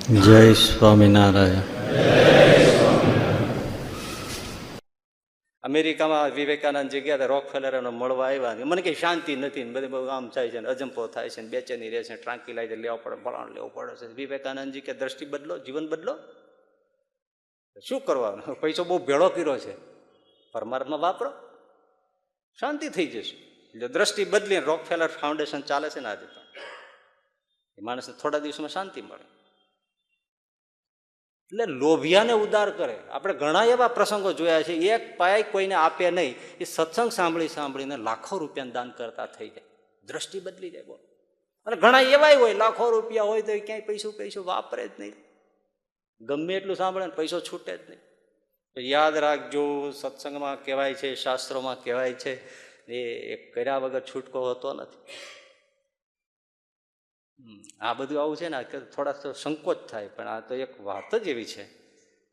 જય સ્વામિનારાયણ. અમેરિકામાં વિવેકાનંદજી ગયા હતા, રોકફેલરને મળવા આવ્યા. મને કઈ શાંતિ નથી, બધે બહુ આમ થાય છે, અજંપો થાય છે, બેચેની રહે છે, ટ્રાન્કિલાઇઝર લેવા પડે, બળાણ લેવું પડે છે. વિવેકાનંદજી કે દ્રષ્ટિ બદલો, જીવન બદલો. શું કરવાનું? પૈસો બહુ ભેળો કર્યો છે, પરમાત્મા વાપરો, શાંતિ થઈ જશે. એટલે દ્રષ્ટિ બદલી રોકફેલર ફાઉન્ડેશન ચાલે છે ને આજે, તો એ માણસને થોડા દિવસમાં શાંતિ મળે. એટલે લોભિયાને ઉદાર કરે. આપણે ઘણા એવા પ્રસંગો જોયા છે, એક પાય કોઈને આપે નહીં, એ સત્સંગ સાંભળી સાંભળીને લાખો રૂપિયાનું દાન કરતા થઈ જાય, દ્રષ્ટિ બદલી જાય. બોલો. અને ઘણા એવાય હોય, લાખો રૂપિયા હોય તો એ ક્યાંય પૈસું વાપરે જ નહીં, ગમે એટલું સાંભળે ને પૈસો છૂટે જ નહીં. તો યાદ રાખજો, સત્સંગમાં કહેવાય છે, શાસ્ત્રોમાં કહેવાય છે, એ કર્યા વગર છૂટકો હોતો નથી. આ બધું આવું છે ને, થોડા સંકોચ થાય, પણ આ તો એક વાત જ એવી છે,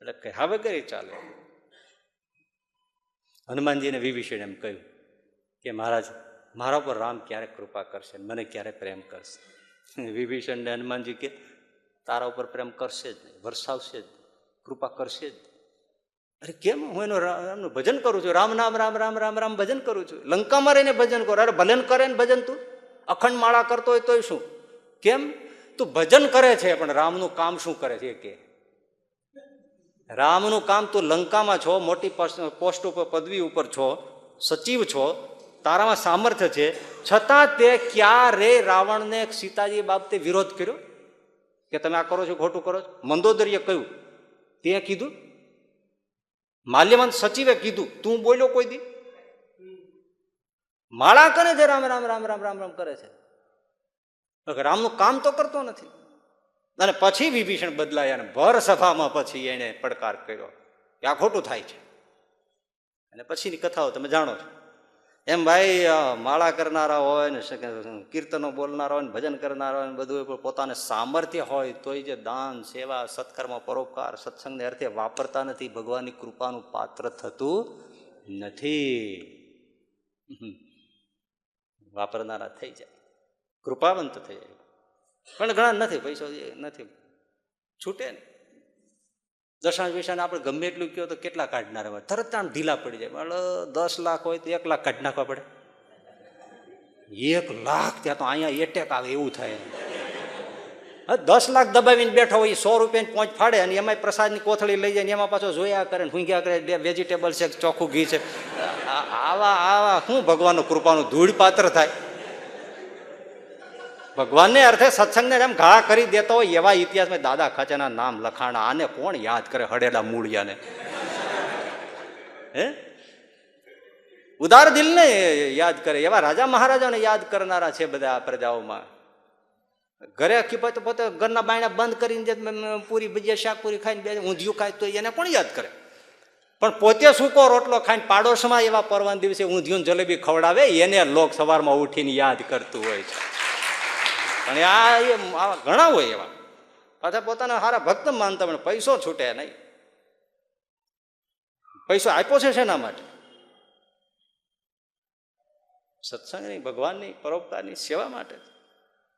એટલે કહ્યા વગર ચાલે. હનુમાનજીને વિભીષણ એમ કહ્યું કે મહારાજ, મારા પર રામ ક્યારે કૃપા કરશે, મને ક્યારે પ્રેમ કરશે? વિભીષણને હનુમાનજી કે તારા ઉપર પ્રેમ કરશે જ નહીં, વરસાવશે જ નહીં, કૃપા કરશે જ નહીં. અરે કેમ? હું એનું ભજન કરું છું, રામ નામ રામ રામ રામ રામ ભજન કરું છું, લંકામાં રહીને ભજન કરો. અરે ભલન કરે ને ભજન, તું અખંડ માળા કરતો હોય તોય શું? કેમ? તું ભજન કરે છે, પણ રામનું કામ શું કરે છે? કે રામનું કામ, તું લંકામાં છો, મોટી પોસ્ટ ઉપર, પદવી ઉપર છો, સચિવ છો, તારામાં સામર્થ્ય છે, છતાં તે ક્યારે રાવણને સીતાજી બાબતે વિરોધ કર્યો કે તમે આ કરો છો, ખોટું કરો છો? મંદોદરીએ કહ્યું, તે કીધું, માલ્યવંત સચિવે કીધું, તું બોલ્યો કોઈ દી? માળા કરે છે, રામ રામ રામ રામ રામ રામ કરે છે, રામનું કામ તો કરતો નથી. અને પછી વિભીષણ બદલાયા અને ભર સભામાં પછી એને પડકાર કર્યો કે આ ખોટું થાય છે. અને પછીની કથાઓ તમે જાણો છો. એમ ભાઈ, માળા કરનારા હોય ને, કીર્તનો બોલનારા હોય ને, ભજન કરનારા હોય ને, બધું પોતાને સામર્થ્ય હોય તોય જે દાન, સેવા, સત્કર્મ, પરોપકાર, સત્સંગને અર્થે વાપરતા નથી, ભગવાનની કૃપાનું પાત્ર થતું નથી. વાપરનારા થઈ જાય, કૃપાવંત થઈ જાય, પણ ઘણા નથી, પૈસો નથી, છૂટે ને. દશાંશ વિશાને આપણે ગમે એટલું કહો તો કેટલા કાઢનાર હોય, તરત આમ ઢીલા પડી જાય. 10 લાખ હોય તો 1 લાખ કાઢી નાખવા પડે. 1 લાખ ત્યાં તો અહીંયા એટેક આવે એવું થાય. 10 લાખ દબાવીને બેઠો હોય, 100 રૂપિયાની પહોંચ ફાડે, અને એમાં પ્રસાદની કોથળી લઈ જાય ને એમાં પાછો જોયા કરે, ભૂંગ્યા કરે, વેજીટેબલ છે, ચોખ્ખું ઘી છે. આવા શું ભગવાનનું કૃપાનું ધૂળ પાત્ર થાય? ભગવાનને અર્થે સત્સંગને જેમ ઘા કરી દેતો હોય એવા ઇતિહાસમાં દાદા ખાચરના નામ લખાણા. આને કોણ યાદ કરે? હડેલા મૂળિયાને. હે, ઉદાર દિલને યાદ કરે એવા રાજા મહારાજાને યાદ કરનારા છે બધા પ્રજાઓમાં. ઘરે પોતે ઘરના બાયણા બંધ કરીને પૂરી ભજીયા શાક પૂરી ખાઈને ઊંધિયું ખાય તો એને કોણ યાદ કરે? પણ પોતે સૂકો રોટલો ખાઈને પાડોશમાં એવા પર્વના દિવસે ઊંધિયું જલેબી ખવડાવે, એને લોક સવારમાં ઉઠીને યાદ કરતું હોય છે. પણ આ ઘણા હોય એવા, પાછા પોતાના સારા ભક્ત માનતા, પણ પૈસો છૂટે નહીં. પૈસો આપ્યો છે શેના માટે? સત્સંગની, ભગવાનની, પરોપકારની સેવા માટે.